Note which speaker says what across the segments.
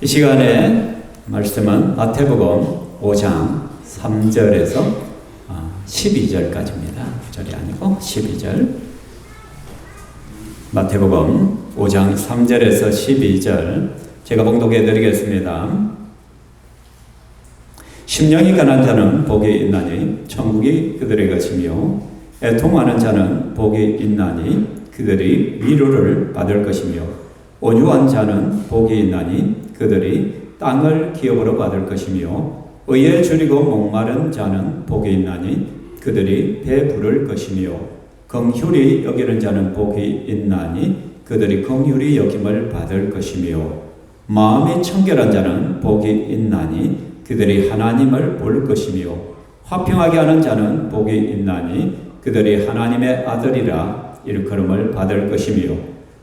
Speaker 1: 이 시간에 말씀은 마태복음 5장 3절에서 12절까지입니다. 9절이 아니고 12절. 마태복음 5장 3절에서 12절 제가 봉독해 드리겠습니다. 심령이 가난한 자는 복이 있나니 천국이 그들의 것이며 애통하는 자는 복이 있나니 그들이 위로를 받을 것이며 온유한 자는 복이 있나니 그들이 땅을 기업으로 받을 것이며 의에 줄이고 목마른 자는 복이 있나니 그들이 배부를 것이며 긍휼히 여기는 자는 복이 있나니 그들이 긍휼히 여김을 받을 것이며 마음이 청결한 자는 복이 있나니 그들이 하나님을 볼 것이며 화평하게 하는 자는 복이 있나니 그들이 하나님의 아들이라 일컬음을 받을 것이며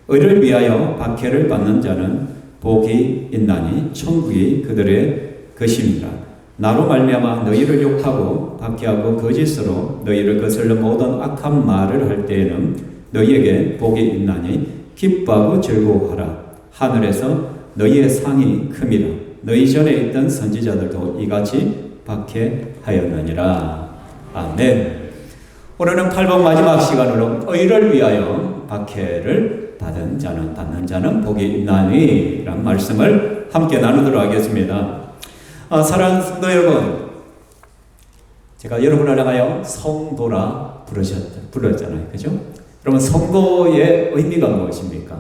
Speaker 1: 의를 위하여 박해를 받는 자는 복이 있나니 천국이 그들의 것입니다. 나로 말미암아 너희를 욕하고 박해하고 거짓으로 너희를 거슬러 모든 악한 말을 할 때에는 너희에게 복이 있나니 기뻐하고 즐거워하라. 하늘에서 너희의 상이 큼이라. 너희 전에 있던 선지자들도 이같이 박해하였느니라. 아멘. 오늘은 팔복 마지막 시간으로 의를 위하여 박해를 받는 자는 복이 있나니 라는 말씀을 함께 나누도록 하겠습니다. 사랑하는 성도 여러분, 제가 여러분을 향하여 성도라 불렀잖아요. 그죠? 그러면 성도의 의미가 무엇입니까?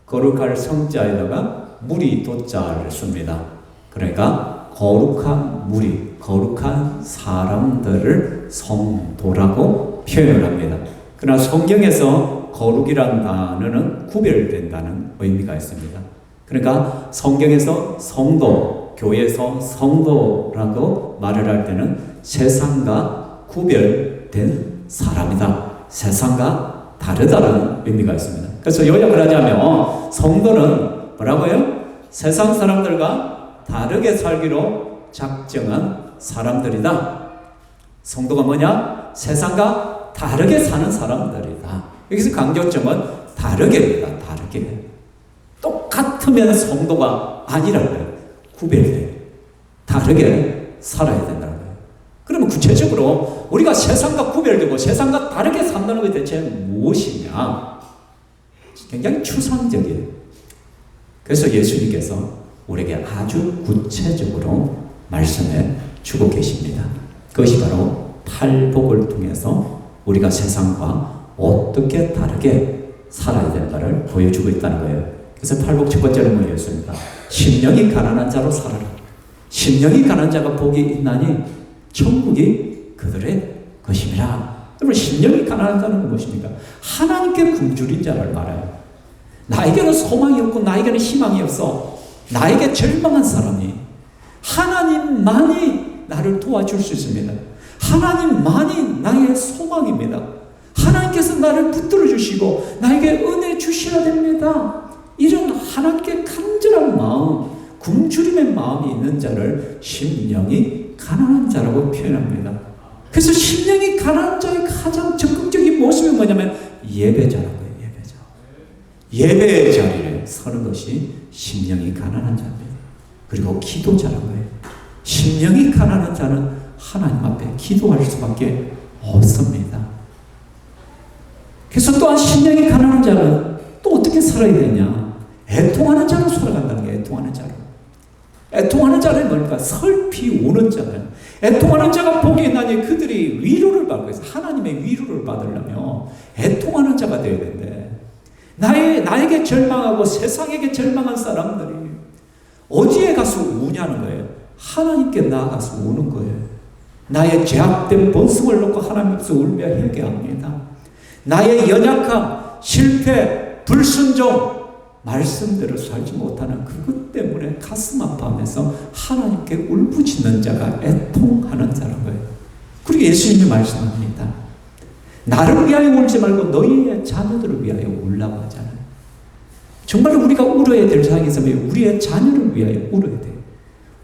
Speaker 1: 거룩할 성자에다가 무리 도자를 씁니다. 그러니까 거룩한 무리, 거룩한 사람들을 성도라고 표현을 합니다. 그러나 성경에서 거룩이라는 단어는 구별된다는 의미가 있습니다. 그러니까 성경에서 성도, 교회에서 성도라고 말을 할 때는 세상과 구별된 사람이다. 세상과 다르다는 의미가 있습니다. 그래서 요약을 하자면 성도는 뭐라고요? 세상 사람들과 다르게 살기로 작정한 사람들이다. 성도가 뭐냐? 세상과 다르게 사는 사람들이다. 여기서 강조점은 다르게입니다. 다르게. 똑같으면 성도가 아니라는 거예요. 구별돼요. 다르게 살아야 된다는 거예요. 그러면 구체적으로 우리가 세상과 구별되고 세상과 다르게 산다는 게 대체 무엇이냐? 굉장히 추상적이에요. 그래서 예수님께서 우리에게 아주 구체적으로 말씀해 주고 계십니다. 그것이 바로 팔복을 통해서 우리가 세상과 어떻게 다르게 살아야 되는가를 보여주고 있다는 거예요. 그래서 팔복 첫 번째는 뭐였습니까? 심령이 가난한 자로 살아라. 심령이 가난한 자가 복이 있나니 천국이 그들의 것임이라. 여러분, 심령이 가난한 자는 무엇입니까? 하나님께 굶주린 자를 말해요. 나에게는 소망이 없고 나에게는 희망이 없어. 나에게 절망한 사람이 하나님만이 나를 도와줄 수 있습니다. 하나님만이 나의 소망입니다. 하나님께서 나를 붙들어 주시고 나에게 은혜 주셔야 됩니다. 이런 하나님께 간절한 마음, 굶주림의 마음이 있는 자를 심령이 가난한 자라고 표현합니다. 그래서 심령이 가난한 자의 가장 적극적인 모습이 뭐냐면 예배자라고 해요. 예배의 자리에 서는 것이 심령이 가난한 자입니다. 그리고 기도자라고 해요. 심령이 가난한 자는 하나님 앞에 기도할 수밖에 없습니다. 그래서 또한 심령이 가난한 자는 또 어떻게 살아야 되냐? 애통하는 자로 살아간다는 게 애통하는 자로. 애통하는 자는 뭘까? 슬피 우는 자는. 애통하는 자가 복이 있나니 그들이 위로를 받고 있어요. 하나님의 위로를 받으려면 애통하는 자가 되어야 되는데 나에게 절망하고 세상에게 절망한 사람들이 어디에 가서 우냐는 거예요. 하나님께 나아가서 우는 거예요. 나의 죄악된 본성을 놓고 하나님 앞에서 울며 회개합니다. 나의 연약함, 실패, 불순종, 말씀대로 살지 못하는 그것 때문에 가슴 아파하면서 하나님께 울부짖는 자가 애통하는 자라는 거예요. 그리고 예수님이 말씀합니다. 나를 위하여 울지 말고 너희의 자녀들을 위하여 울라고 하잖아요. 정말 우리가 울어야 될 상황이 있으면 우리의 자녀를 위하여 울어야 돼요.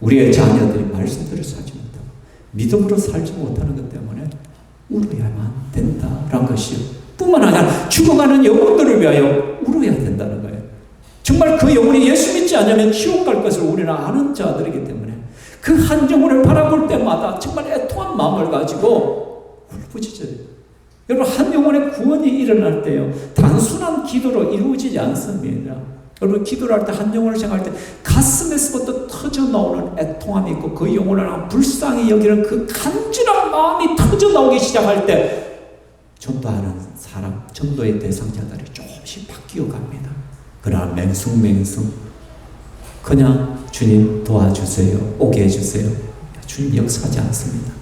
Speaker 1: 우리의 자녀들이 말씀대로 살지 못하고 믿음으로 살지 못하는 것 때문에 울어야만 된다라는 것이요. 뿐만 아니라 죽어가는 영혼들을 위하여 울어야 된다는 거예요. 정말 그 영혼이 예수 믿지 않으면 지옥 갈 것을 우리는 아는 자들이기 때문에 그 한 영혼을 바라볼 때마다 정말 애통한 마음을 가지고 울부짖어요. 여러분, 한 영혼의 구원이 일어날 때요, 단순한 기도로 이루어지지 않습니다. 여러분, 기도를 할 때, 한 영혼을 생각할 때 가슴에서부터 터져 나오는 애통함이 있고 그 영혼을 불쌍히 여기는 그 간절한 마음이 터져 나오기 시작할 때 전도하는 사람, 전도의 대상자들이 조금씩 바뀌어 갑니다. 그러나 맹숭맹숭 그냥 주님 도와주세요, 오게 해주세요, 주님 역사하지 않습니다.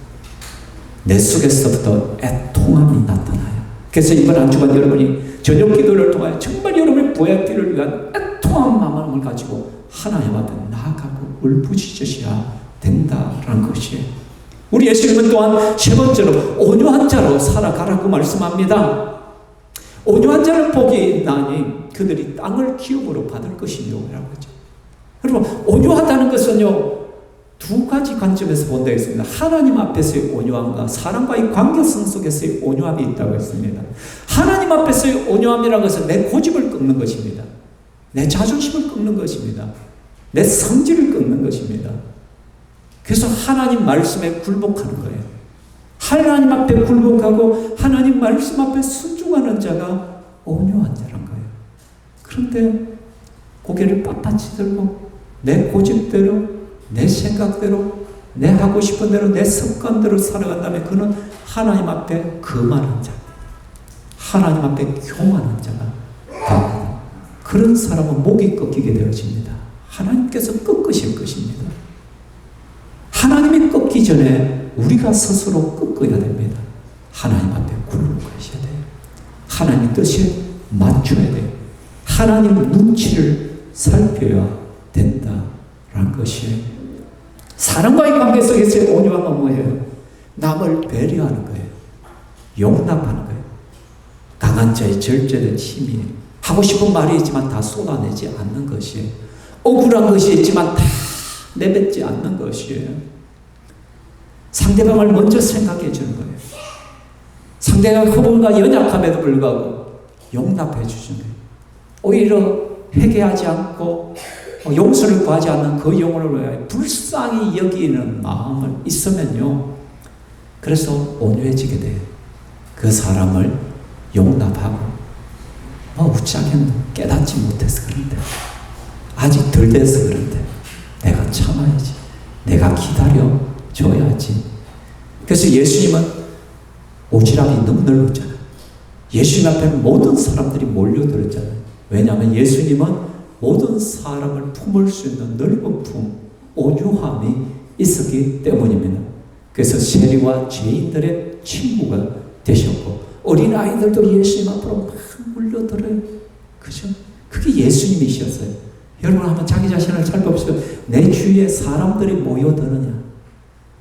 Speaker 1: 내 속에서부터 애통함이 나타나요. 그래서 이번 한 주간 여러분이 저녁 기도를 통하여 정말 여러분의 부활기를 위한 애통한 마음을 가지고 하나님 앞에 나아가고 울부짖으셔야 된다라는 것이에요. 우리 예수님은 또한 세 번째로 온유한 자로 살아가라고 말씀합니다. 온유한 자를 복이 있나니 그들이 땅을 기업으로 받을 것이며 라고 하죠. 여러분, 온유하다는 것은요, 두 가지 관점에서 본다 했습니다. 하나님 앞에서의 온유함과 사람과의 관계성 속에서의 온유함이 있다고 했습니다. 하나님 앞에서의 온유함이라는 것은 내 고집을 꺾는 것입니다. 내 자존심을 꺾는 것입니다. 내 성질을 꺾는 것입니다. 그래서 하나님 말씀에 굴복하는 거예요. 하나님 앞에 굴복하고 하나님 말씀 앞에 순종하는 자가 온유한 자란 거예요. 그런데 고개를 빳빳이 들고 내 고집대로, 내 생각대로, 내 하고 싶은 대로, 내 습관대로 살아간다면 그는 하나님 앞에 거만한 자, 하나님 앞에 교만한 자가 됩니다. 그런 사람은 목이 꺾이게 되어집니다. 하나님께서 꺾으실 것입니다. 하나님이 꺾기 전에 우리가 스스로 꺾어야 됩니다. 하나님 앞에 굴복하셔야 돼요. 하나님 뜻에 맞춰야 돼요. 하나님 눈치를 살펴야 된다라는 것이에요. 사람과의 관계 속에서의 온유함은 뭐예요? 남을 배려하는 거예요. 용납하는 거예요. 강한 자의 절제된 힘이에요. 하고 싶은 말이 있지만 다 쏟아내지 않는 것이에요. 억울한 것이 있지만 다 내뱉지 않는 것이에요. 상대방을 먼저 생각해 주는 거예요. 상대가 허물과 연약함에도 불구하고 용납해 주시는 거예요. 오히려 회개하지 않고 용서를 구하지 않는 그 영혼을 위하여 불쌍히 여기는 마음을 있으면요, 그래서 온유해지게 돼요. 그 사람을 용납하고 웃자기는 깨닫지 못해서 그런데, 아직 덜 돼서 그런데 내가 참아야지, 내가 기다려줘야지. 그래서 예수님은 오지랖이 너무 넓었잖아요. 예수님 앞에는 모든 사람들이 몰려들었잖아요. 왜냐하면 예수님은 모든 사람을 품을 수 있는 넓은 품, 온유함이 있었기 때문입니다. 그래서 세리와 죄인들의 친구가 되셨고, 어린아이들도 예수님 앞으로 막 몰려들어요. 그죠? 그게 예수님이셨어요. 여러분 한번 자기 자신을 살펴보시고, 내 주위에 사람들이 모여드느냐,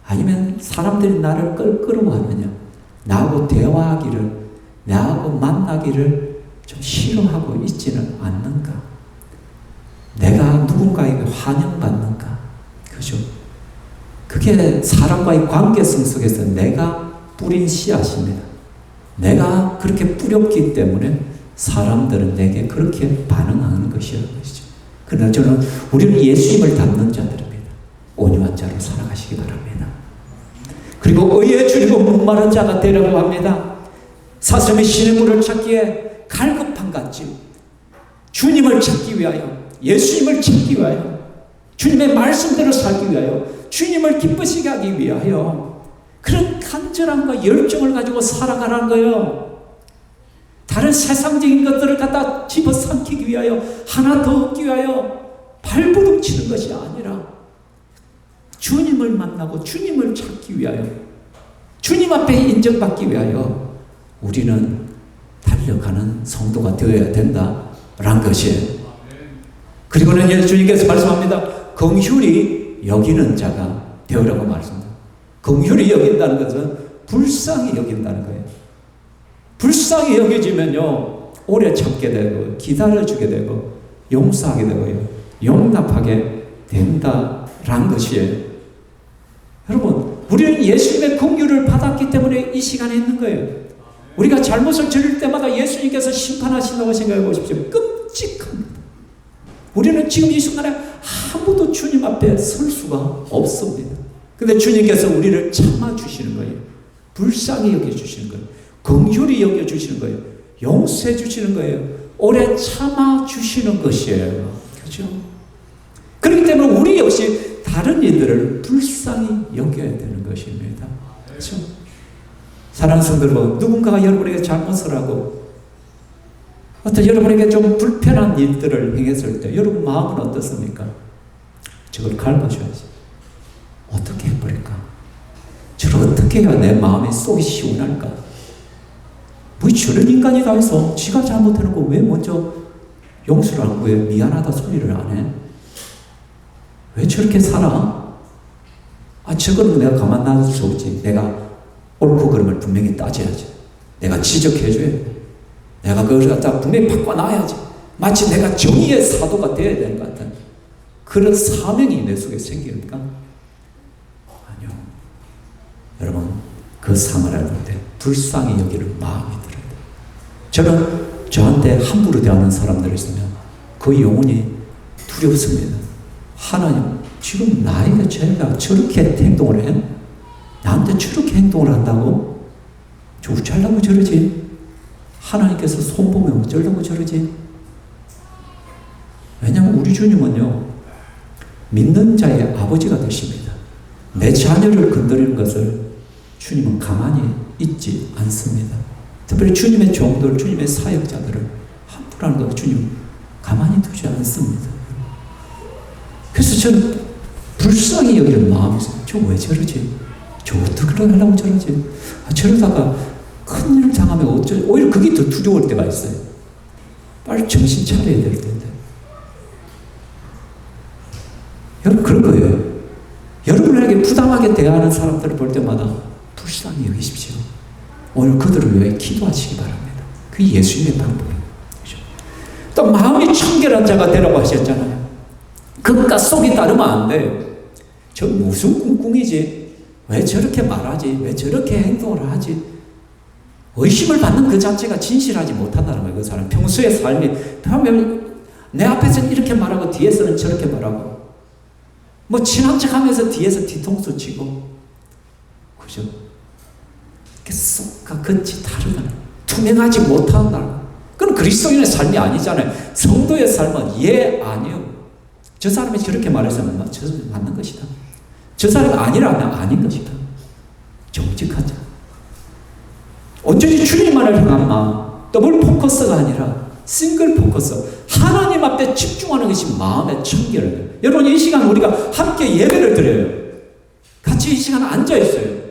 Speaker 1: 아니면 사람들이 나를 끌끌어하느냐, 나하고 대화하기를, 나하고 만나기를 좀 싫어하고 있지는 않는가? 내가 누군가에게 환영받는가? 그죠? 그게 사람과의 관계성 속에서 내가 뿌린 씨앗입니다. 내가 그렇게 뿌렸기 때문에 사람들은 내게 그렇게 반응하는 것이라는 것이죠. 그러나 저는 우리는 예수님을 닮는 자들입니다. 온유한 자로 살아가시기 바랍니다. 그리고 의에 줄이고 목마른 자가 되라고 합니다. 사슴이 시냇물을 찾기에 갈급한 같이 주님을 찾기 위하여, 예수님을 찾기 위하여, 주님의 말씀대로 살기 위하여, 주님을 기쁘시게 하기 위하여 그런 간절함과 열정을 가지고 살아가라는 거예요. 다른 세상적인 것들을 갖다 집어삼키기 위하여, 하나 더 얻기 위하여 발버둥치는 것이 아니라 주님을 만나고 주님을 찾기 위하여, 주님 앞에 인정받기 위하여 우리는 달려가는 성도가 되어야 된다라는 것이에요. 그리고는 예수님께서 말씀합니다. 긍휼히 여기는 자가 되어라고 말씀합니다. 긍휼히 여긴다는 것은 불쌍히 여긴다는 거예요. 불쌍히 여겨지면요, 오래 참게 되고 기다려주게 되고 용서하게 되고요, 용납하게 된다라는 것이에요. 여러분, 우리는 예수님의 긍휼을 받았기 때문에 이 시간에 있는 거예요. 우리가 잘못을 저질 때마다 예수님께서 심판하신다고 생각해 보십시오. 끔찍합니다. 우리는 지금 이 순간에 아무도 주님 앞에 설 수가 없습니다. 근데 주님께서 우리를 참아주시는 거예요. 불쌍히 여겨주시는 거예요. 긍휼히 여겨주시는 거예요. 용서해 주시는 거예요. 오래 참아주시는 것이에요. 그렇죠? 그렇기 때문에 우리 역시 다른 이들을 불쌍히 여겨야 되는 것입니다. 그렇죠? 사랑하는 성도 여러분, 누군가가 여러분에게 잘못을 하고 어떤 여러분에게 좀 불편한 일들을 행했을 때 여러분 마음은 어떻습니까? 저걸 갚아줘야지. 어떻게 해버릴까? 저를 어떻게 해야 내 마음이 속이 시원할까? 뭐 저런 인간이 다 있어. 지가 잘못해놓고 왜 먼저 용서를 안 구해? 미안하다 소리를 안 해? 왜 저렇게 살아? 저거는 내가 가만 놔둘 수 없지. 내가 옳고 그름을 분명히 따져야지. 내가 지적해줘야 돼. 내가 그걸 갖다 분명히 바꿔놔야지. 마치 내가 정의의 사도가 되어야 되는 것 같은 그런 사명이 내 속에 생깁니까? 아니요. 여러분, 그 상을 알고 때 불쌍히 여기는 마음이 들어야 돼요. 저는 저한테 함부로 대하는 사람들이 있으면 그 영혼이 두렵습니다. 하나님, 지금 나에게 죄가 저렇게 행동을 해? 나한테 저렇게 행동을 한다고? 저 어쩌려고 저러지? 하나님께서 손보면 어쩌려고 저러지? 왜냐하면 우리 주님은요, 믿는 자의 아버지가 되십니다. 내 자녀를 건드리는 것을 주님은 가만히 있지 않습니다. 특별히 주님의 종들, 주님의 사역자들을 함부로 하는 것 주님은 가만히 두지 않습니다. 그래서 저는 불쌍히 여기는 마음이 있어요. 저 왜 저러지? 저 어떻게 하려고 저러지? 저러다가 큰일 당하면 어쩌지? 오히려 그게 더 두려울 때가 있어요. 빨리 정신 차려야 될 텐데. 여러분, 그런 거예요. 여러분에게 부당하게 대하는 사람들을 볼 때마다 불쌍히 여기십시오. 오늘 그들을 위해 기도하시기 바랍니다. 그게 예수님의 방법이에요. 그렇죠? 또 마음이 청결한 자가 되라고 하셨잖아요. 그것과 속이 따르면 안 돼요. 저 무슨 꿍꿍이지? 왜 저렇게 말하지? 왜 저렇게 행동을 하지? 의심을 받는 그 자체가 진실하지 못한다는 거예요. 그 사람 평소의 삶이 내 앞에서는 이렇게 말하고 뒤에서는 저렇게 말하고 뭐 친한 척하면서 뒤에서 뒤통수 치고, 그죠? 속과 겉이 다르다. 투명하지 못한다. 그건 그리스도인의 삶이 아니잖아요. 성도의 삶은 아니요. 저 사람이 저렇게 말해서는 저 사람이 맞는 것이다. 저 사람이 아니라면 아닌 것이다. 정직하자. 온전히 주님만을 향한 마음, 더블 포커스가 아니라 싱글 포커스. 하나님 앞에 집중하는 것이 마음의 청결이에요. 여러분, 이 시간 우리가 함께 예배를 드려요. 같이 이 시간에 앉아 있어요.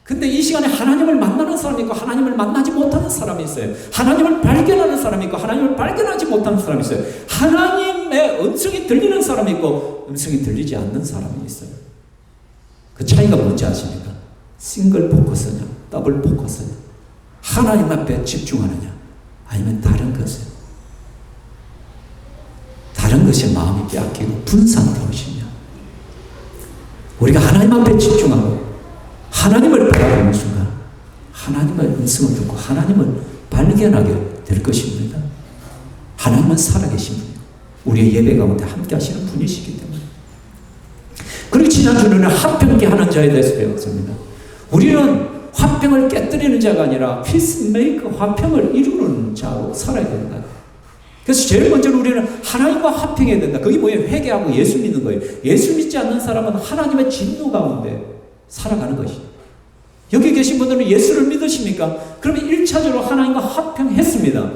Speaker 1: 근데 이 시간에 하나님을 만나는 사람이 있고 하나님을 만나지 못하는 사람이 있어요. 하나님을 발견하는 사람이 있고 하나님을 발견하지 못하는 사람이 있어요. 하나님의 음성이 들리는 사람이 있고 음성이 들리지 않는 사람이 있어요. 그 차이가 뭔지 아십니까? 싱글 포커스냐, 더블 포커스냐. 하나님 앞에 집중하느냐, 아니면 다른 것에 마음이 빼앗기고 분산으로 오시냐. 우리가 하나님 앞에 집중하고 하나님을 바라보는 순간 하나님의 음성을 듣고 하나님을 발견하게 될 것입니다. 하나님은 살아계신 분이고 우리의 예배 가운데 함께 하시는 분이시기 때문에. 그리고 지난주는 화평케 하는 자에 대해서 배웠습니다. 우리는 화평을 깨뜨리는 자가 아니라 피스메이커, 화평을 이루는 자로 살아야 된다. 그래서 제일 먼저 우리는 하나님과 화평해야 된다. 그게 뭐예요? 회개하고 예수 믿는 거예요. 예수 믿지 않는 사람은 하나님의 진노 가운데 살아가는 것이죠. 여기 계신 분들은 예수를 믿으십니까? 그러면 1차적으로 하나님과 화평했습니다.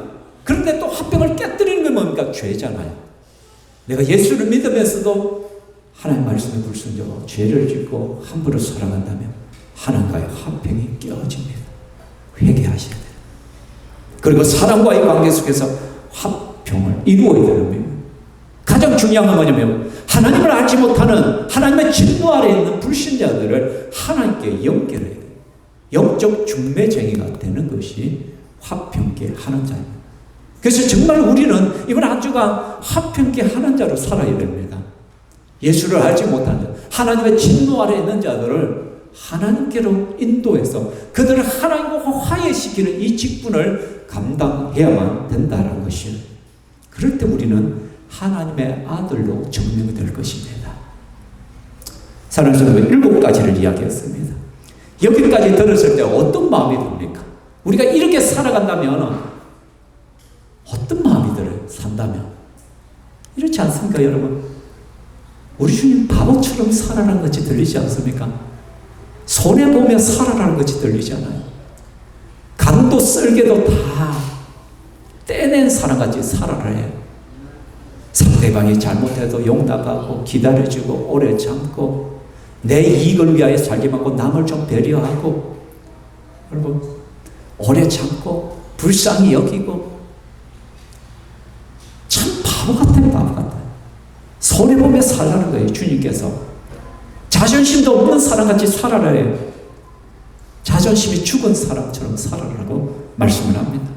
Speaker 1: 그런데 또 화평을 깨뜨리는 게 뭡니까? 죄잖아요. 내가 예수를 믿으면서도 하나님 말씀에 불순종하고 죄를 짓고 함부로 살아간다면 하나님과의 화평이 깨어집니다. 회개하셔야 돼요. 그리고 사람과의 관계 속에서 화평을 이루어야 되는 거예요. 가장 중요한 건 뭐냐면 하나님을 알지 못하는 하나님의 진노 아래에 있는 불신자들을 하나님께 연결해야 돼요. 영적 중매쟁이가 되는 것이 화평케 하는 자입니다. 그래서 정말 우리는 이번 한 주간 화평케 하는 자로 살아야 됩니다. 예수를 알지 못하는 자, 하나님의 진노 아래에 있는 자들을 하나님께로 인도해서 그들을 하나님과 화해시키는 이 직분을 감당해야만 된다는 것이에요. 그럴 때 우리는 하나님의 아들로 증명될 것입니다. 사랑하는 여러분, 7가지를 이야기했습니다. 여기까지 들었을 때 어떤 마음이 듭니까? 우리가 이렇게 살아간다면 어떤 마음이 들어요? 산다면 이렇지 않습니까, 여러분? 우리 주님 바보처럼 살아라는 것이 들리지 않습니까? 손해보며 살아라는 것이 들리잖아요. 간도 쓸개도 다 떼낸 사람같이 살아라 해요. 상대방이 잘못해도 용납하고 기다려주고 오래 참고 내 이익을 위하여 살지 말고 남을 좀 배려하고, 여러분, 오래 참고 불쌍히 여기고, 참 바보 같아요. 바보 같아요. 손해보며 살라는 거예요. 주님께서 자존심도 없는 사람같이 살아라 해요. 자존심이 죽은 사람처럼 살아라고 말씀을 합니다.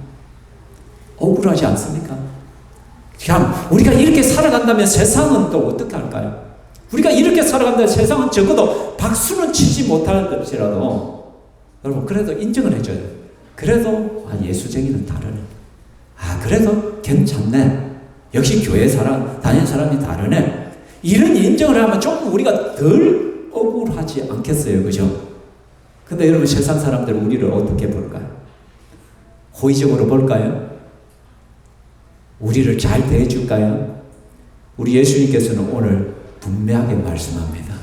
Speaker 1: 억울하지 않습니까? 참, 우리가 이렇게 살아간다면 세상은 또 어떻게 할까요? 우리가 이렇게 살아간다면 세상은 적어도 박수는 치지 못할지라도 여러분, 그래도 인정을 해줘요. 그래도 예수쟁이는 다르네. 그래도 괜찮네. 역시 교회 다니는 사람이 다르네. 이런 인정을 하면 좀 우리가 덜 억울하지 않겠어요? 그죠? 근데 여러분, 세상 사람들은 우리를 어떻게 볼까요? 호의적으로 볼까요? 우리를 잘 대해줄까요? 우리 예수님께서는 오늘 분명하게 말씀합니다.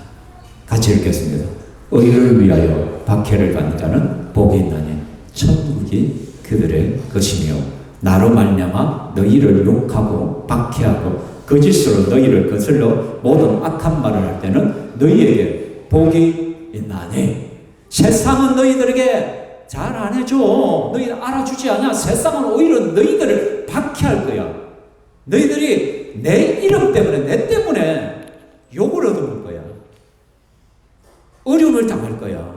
Speaker 1: 같이 읽겠습니다. 의를 위하여 박해를 받는 자는 복이 있나니 천국이 그들의 것이며, 나로 말미암아 너희를 욕하고 박해하고 거짓으로 너희를 거슬러 모든 악한 말을 할 때는 너희에게 복이 있나니. 세상은 너희들에게 잘 안 해줘. 너희들 알아주지 않아. 세상은 오히려 너희들을 박해할 거야. 너희들이 내 이름 때문에, 내 때문에 욕을 얻어볼 거야. 어려움을 당할 거야.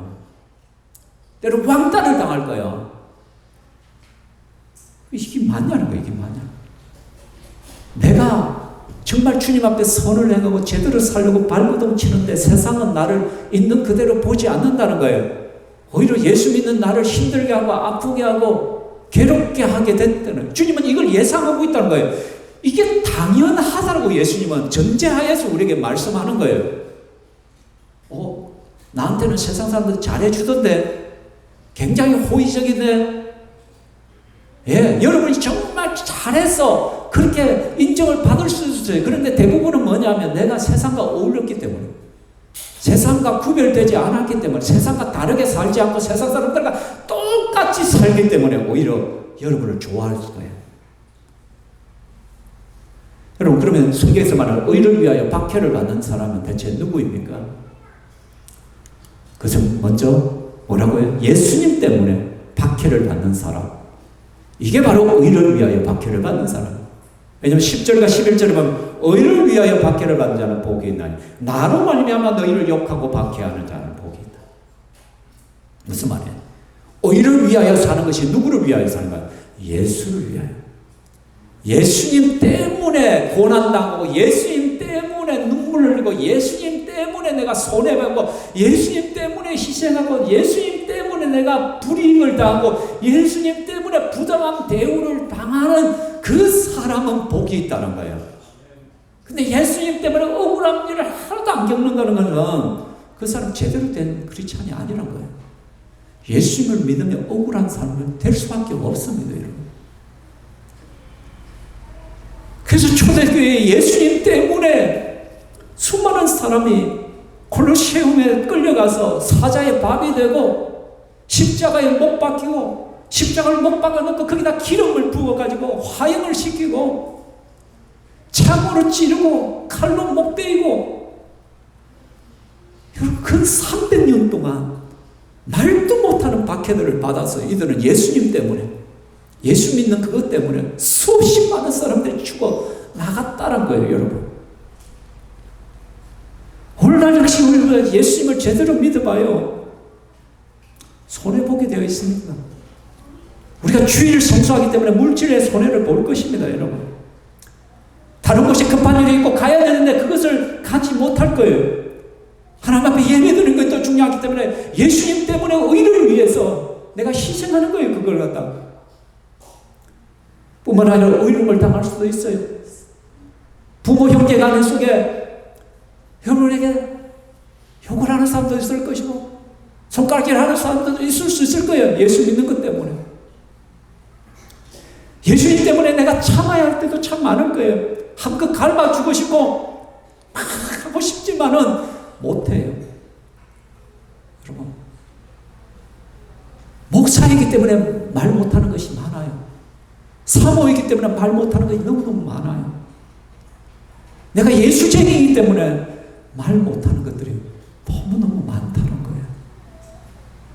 Speaker 1: 때로 왕따를 당할 거야. 이게 맞냐는 거야. 이게 맞냐. 내가 정말 주님 앞에 선을 행하고 제대로 살려고 발버둥 치는데 세상은 나를 있는 그대로 보지 않는다는 거예요. 오히려 예수 믿는 나를 힘들게 하고 아프게 하고 괴롭게 하게 됐다는, 주님은 이걸 예상하고 있다는 거예요. 이게 당연하다고 예수님은 전제하에서 우리에게 말씀하는 거예요. 나한테는 세상 사람들 잘해주던데, 굉장히 호의적이네. 여러분이 정말 잘해서 그렇게 인정을 받을 수 있어요. 그런데 대부분은 뭐냐면 내가 세상과 어울렸기 때문에, 세상과 구별되지 않았기 때문에, 세상과 다르게 살지 않고 세상 사람들과 똑같이 살기 때문에 오히려 여러분을 좋아할 거예요. 여러분, 그러면 성경에서 말하는 의를 위하여 박해를 받는 사람은 대체 누구입니까? 그것은 먼저 뭐라고요? 예수님 때문에 박해를 받는 사람. 이게 바로 의를 위하여 박해를 받는 사람. 왜냐하면 10절과 11절에 보면 의를 위하여 박해를 받는 자는 복이 있나니 나로 말미암아 너희를 욕하고 박해하는 자는 복이 있다. 무슨 말이에요? 의를 위하여 사는 것이 누구를 위하여 사는 거야? 예수를 위하여. 예수님 때문에 고난당하고, 예수님 때문에 눈물 흘리고, 예수님 때문에 내가 손해보고, 예수님 때문에 희생하고, 예수님 때문에 내가 불이익을 당하고, 예수님 때문에 부당한 대우를 당하는 그 사람은 복이 있다는 거예요. 근데 예수님 때문에 억울한 일을 하나도 안 겪는다는 것은 그 사람 제대로 된 크리스찬이 아니란 거예요. 예수님을 믿으면 억울한 사람은 될 수밖에 없습니다, 여러분. 그래서 초대교회에 예수님 때문에 수많은 사람이 콜로세움에 끌려가서 사자의 밥이 되고, 십자가에 못 박히고, 십자가를 못 박아놓고 거기다 기름을 부어가지고 화형을 시키고, 창으로 찌르고, 칼로 못 베이고, 여러분, 그 300년 동안 말도 못하는 박해들을 받아서 이들은 예수님 때문에, 예수 믿는 그것 때문에 수없이 많은 사람들이 죽어 나갔다는 거예요, 여러분. 오늘날 역시 우리가 예수님을 제대로 믿어봐요. 손해보게 되어 있습니다. 우리가 주의를 성수하기 때문에 물질의 손해를 볼 것입니다, 여러분. 다른 곳에 급한 일이 있고 가야 되는데 그것을 가지 못할 거예요. 하나님 앞에 예배드리는 것도 중요하기 때문에 예수님 때문에 의를 위해서 내가 희생하는 거예요, 그걸 갖다가. 뿐만 아니라 의lum을 당할 수도 있어요. 부모 형제 간의 속에 여러분에게 욕을 하는 사람도 있을 것이고 손가락질 하는 사람도 있을 수 있을 거예요. 예수 믿는 것 때문에. 예수님 때문에 내가 참아야 할 때도 참 많을 거예요. 한껏 갉아주고 싶고 막 하고 싶지만은 못해요. 여러분, 목사이기 때문에 말 못하는 것이 많아요. 사모이기 때문에 말 못하는 것이 너무너무 많아요. 내가 예수쟁이이기 때문에 말 못하는 것들이 너무너무 많다는 거예요.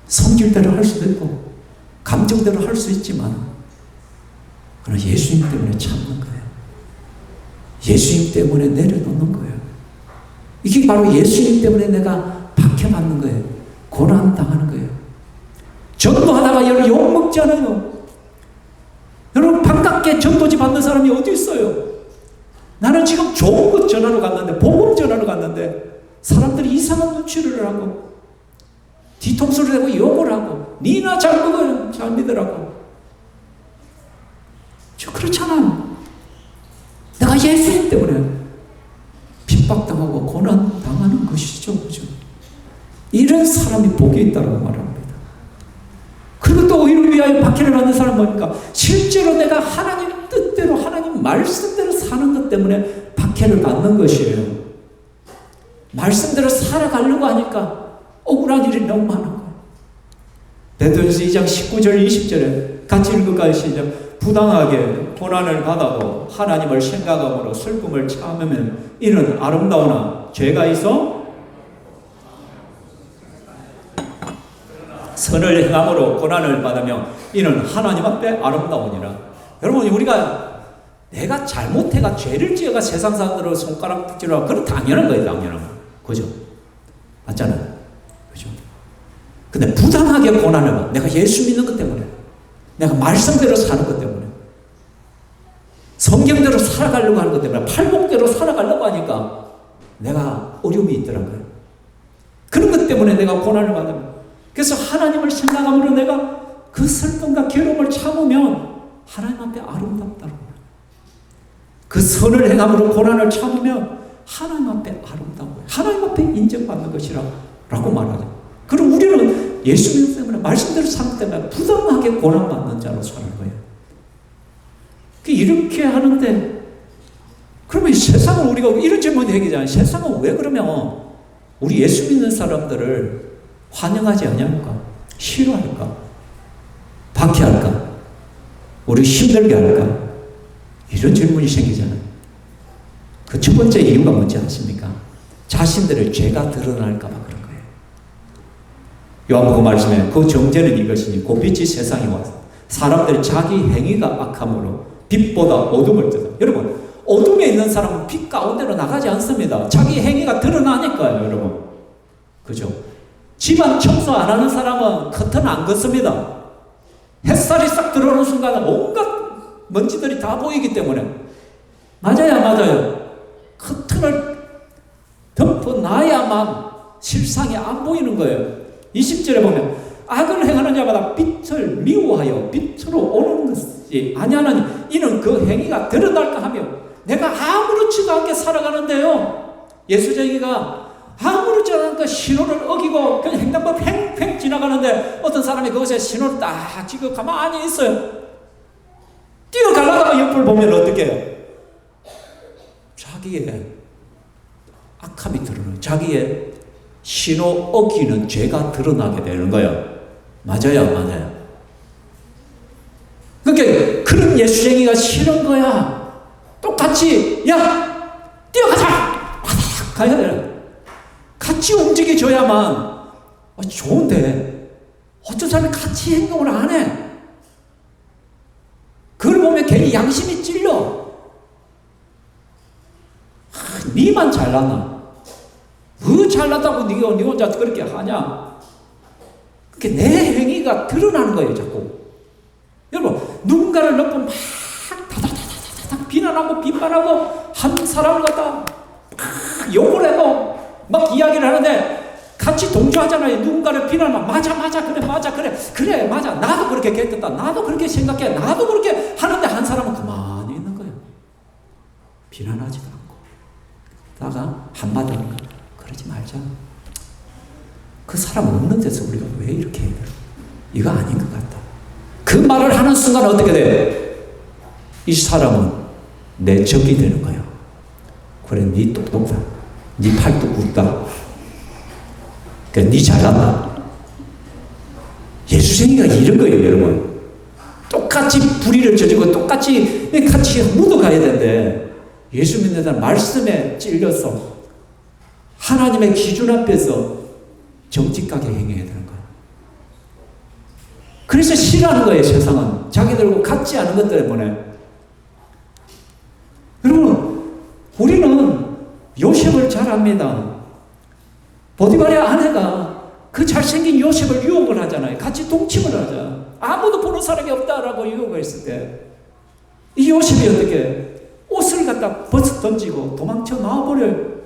Speaker 1: 성질대로 할 수도 있고 감정대로 할 수 있지만 그러나 예수님 때문에 참는 거예요. 예수님 때문에 내려놓는 거예요. 이게 바로 예수님 때문에 내가 박해받는 거예요. 고난당하는 거예요. 전도하다가 여러분 욕먹지 않아요. 여러분 반갑게 전도지 받는 사람이 어디 있어요? 나는 지금 좋은 것 전하러 갔는데, 복음 전하러 갔는데 사람들이 이상한 눈치를 하고 뒤통수를 대고 욕을 하고 니나 잘 먹어요, 잘 믿으라고. 저 그렇잖아. 내가 예수님 때문에 핍박당하고 고난당하는 것이죠. 그죠? 이런 사람이 복이 있다고 말합니다. 그리고 또 의를 위하여 박해를 받는 사람은 뭡니까? 실제로 내가 하나님 뜻대로 하나님 말씀대로 사는 것 때문에 박해를 받는 것이에요. 말씀대로 살아가려고 하니까 억울한 일이 너무 많은 거예요. 베드로전서 2장 19절 20절에 같이 읽을까요? 시작. 부당하게 고난을 받아도 하나님을 생각함으로 슬픔을 참으면 이는 아름다우나 죄가 있어 선을 행함으로 고난을 받으며 이는 하나님 앞에 아름다우니라. 여러분, 우리가 내가 잘못해가 죄를 지어가 세상 사람들을 손가락질하고 그건 당연한 거예요. 당연한 거. 그죠? 맞잖아요. 그죠? 근데 부당하게 고난을 받아. 내가 예수 믿는 것 때문에, 내가 말씀대로 사는 것 때문에, 성경대로 살아가려고 하는 것 때문에, 팔복대로 살아가려고 하니까 내가 어려움이 있더라고요. 그런 것 때문에 내가 고난을 받으면, 그래서 하나님을 생각함으로 내가 그 슬픔과 괴로움을 참으면 하나님 앞에 아름답다고. 그 선을 행함으로 고난을 참으면 하나님 앞에 아름다워요. 하나님 앞에 인정받는 것이라고 말하죠. 그럼 우리는 예수 믿음 때문에 말씀대로 사는 때문에 부당하게 고난받는 자로 사는 거예요. 이렇게 하는데 그러면 세상을 우리가 이런 질문이 되잖아요. 세상은 왜 그러면 우리 예수 믿는 사람들을 환영하지 않을까? 싫어할까? 박해할까? 우리 힘들게 할까? 이런 질문이 생기잖아요. 그 첫 번째 이유가 뭔지 아십니까? 자신들의 죄가 드러날까 봐 그런 거예요. 요한복음 말씀에 그 정죄는 이것이니 곧 빛이 세상에 와서 사람들이 자기 행위가 악함으로 빛보다 어둠을 뜯어. 여러분, 어둠에 있는 사람은 빛 가운데로 나가지 않습니다. 자기 행위가 드러나니까요, 여러분. 그죠? 집안 청소 안 하는 사람은 커튼 안 걷습니다. 햇살이 싹 들어오는 순간 온갖 먼지들이 다 보이기 때문에. 맞아요, 맞아요. 커튼을 덮어놔야만 실상이 안 보이는 거예요. 20절에 보면 악을 행하는 자마다 빛을 미워하여 빛으로 오는 것이 아니하나니 이는 그 행위가 드러날까 하며. 내가 아무렇지도 않게 살아가는데요, 예수쟁이가 아무렇지 않으니까 신호를 어기고 그냥 횡단법 팽팽 지나가는데 어떤 사람이 그것에 신호를 딱 지고 가만히 있어요. 뛰어가려다가 옆을 보면 어떻게 해요? 자기의 악함이 드러나요. 자기의 신호 어기는 죄가 드러나게 되는 거예요. 맞아요, 맞아요. 그러니까 그런 예수쟁이가 싫은 거야. 똑같이 야 뛰어가자 가야 돼요. 같이 움직여줘야만 좋은데 어떤 사람이 같이 행동을 안 해. 그걸 보면 괜히 양심이 찔려. 니만 잘났나? 뭐 잘났다고 니 혼자 그렇게 하냐? 그게 내 행위가 드러나는 거예요, 자꾸. 여러분, 누군가를 넣고 막 다다다다다다 비난하고 비판하고 한 사람을 갖다 막 욕을 해도 막 이야기를 하는데 같이 동조하잖아요. 누군가를 비난하면 맞아 그래 맞아 그래 맞아 나도 그렇게 했겠다 나도 그렇게 생각해 나도 그렇게 하는데 한 사람은 가만히 있는 거예요. 비난하지도 않고 다가 한마디 하는 거야. 그러지 말자. 그 사람 없는 데서 우리가 왜 이렇게 해야 돼? 이거 아닌 것 같다. 그 말을 하는 순간 어떻게 돼? 이 사람은 내 적이 되는 거야. 그래, 니 똑똑다. 니 팔뚝 굵다. 그러니까 니 잘난다. 예수쟁이가 이런 거예요, 여러분. 똑같이 불의를 저지르고 똑같이 같이 묻어가야 되는데 예수 믿는 사람 말씀에 찔려서 하나님의 기준 앞에서 정직하게 행해야 되는 거예요. 그래서 싫어하는 거예요, 세상은. 자기들과 같지 않은 것 때문에. 여러분, 우리는 요셉을 잘 압니다. 보디발의 아내가 그 잘생긴 요셉을 유혹을 하잖아요. 같이 동침을 하자. 아무도 보는 사람이 없다라고 유혹을 했을 때 이 요셉이 어떻게 옷을 갖다 벗어 던지고 도망쳐 나와버려요.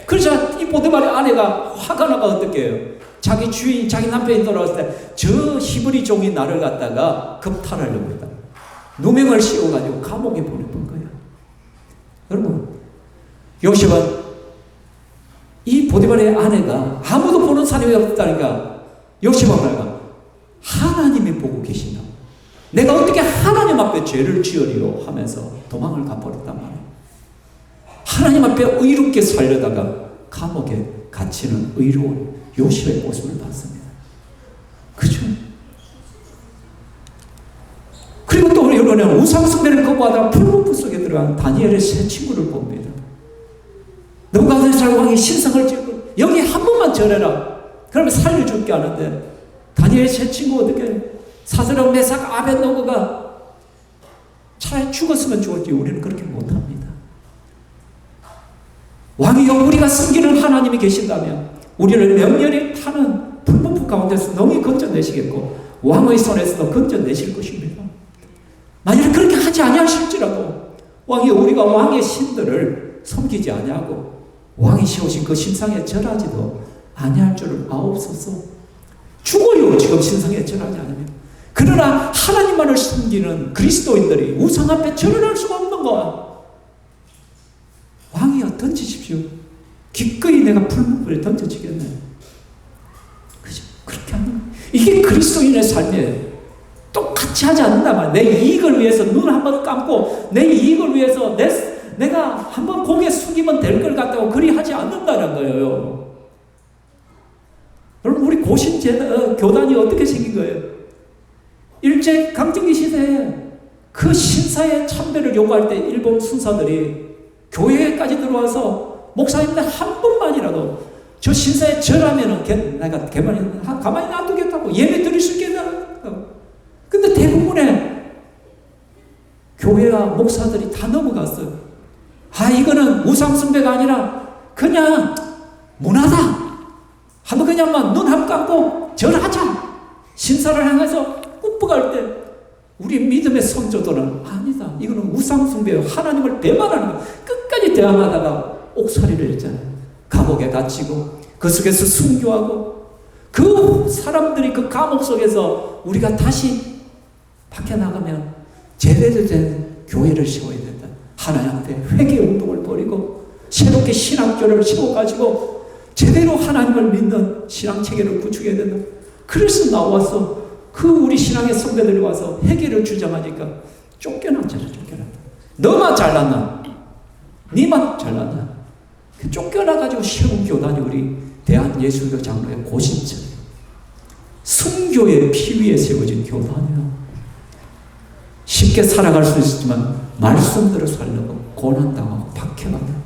Speaker 1: 그러자 이 보디발의 아내가 화가 나가 어떻게 해요? 자기 주인, 자기 남편이 돌아왔을 때 저 히브리 종이 나를 갖다가 겁탈하려고 했다. 누명을 씌워가지고 감옥에 보내본 거예요. 여러분, 요셉은 이 보디발의 아내가 아무도 보는 사람이 없다니까 요셉은 말가 하나님이 보고 계신다. 내가 어떻게 하나님 앞에 죄를 지으리요 하면서 도망을 가버렸단 말이에요. 하나님 앞에 의롭게 살려다가 감옥에 갇히는 의로운 요셉의 모습을 봤습니다. 그죠? 그리고 또 여러분은 우상숭배를 거부하다가 풀무불 속에 들어간 다니엘의 세 친구를 봅니다. 느부갓네살 왕이 신상을 찍고 여기 한 번만 절해라. 그러면 살려줄게 하는데 다니엘의 세 친구 어떻게 사드락 메삭 아벳노고가 차라리 죽었으면 죽었지 우리는 그렇게 못합니다. 왕이여 우리가 섬기는 하나님이 계신다면 우리를 명렬히 타는 풀무불 가운데서 능히 건져내시겠고 왕의 손에서도 건져내실 것입니다. 만약 그렇게 하지 아니하실지라도 왕이여 우리가 왕의 신들을 섬기지 아니하고 왕이 세우신 그 신상에 절하지도 아니할 줄을 아옵소서. 죽어요 지금 신상에 절하지 않으면. 그러나 하나님만을 섬기는 그리스도인들이 우상 앞에 절을 할 수가 없는 거야. 왕이여 던지십시오. 기꺼이 내가 풀무불에 던져지겠네. 그죠? 그렇게 하는 거야. 이게 그리스도인의 삶이에요. 똑같이 하지 않는다만 내 이익을 위해서 눈 한번 감고 내 이익을 위해서 내가 한번 고개 숙이면 될 걸 같다고 그리 하지 않는다는 거예요. 여러분 우리 고신 교단이 어떻게 생긴 거예요? 일제 강점기 시대에 그 신사의 참배를 요구할 때 일본 순사들이 교회까지 들어와서 목사님들 한 번만이라도 저 신사에 절하면은 내가 가만히 놔두겠다고 예배 드릴 수 있겠다고. 근데 대부분의 교회와 목사들이 다 넘어갔어요. 이거는 우상숭배가 아니라 그냥 문화다. 한번 그냥 눈 한번 감고 절하자. 신사를 향해서 굽어갈 때 우리 믿음의 성도들은 아니다. 이거는 우상숭배예요. 하나님을 배반하는 거예요. 끝까지 대항하다가 옥살이를 했잖아요. 감옥에 갇히고 그 속에서 순교하고 그 사람들이 그 감옥 속에서 우리가 다시 밖에 나가면 제대로 된 교회를 세워야 된다. 하나님한테 회개 운동을 벌이고 새롭게 신학교를 세워가지고 제대로 하나님을 믿는 신앙체계를 구축해야 된다. 그래서 나와서 그 우리 신앙의 선배들이 와서 회개를 주장하니까 쫓겨났잖아. 너만 잘났나? 니만 잘났나? 쫓겨나가지고 세운 교단이 우리 대한예수교 장로의 고신처럼 순교의 피 위에 세워진 교단이에요. 쉽게 살아갈 수 있지만 말씀대로 살려고 고난당하고 박해받는.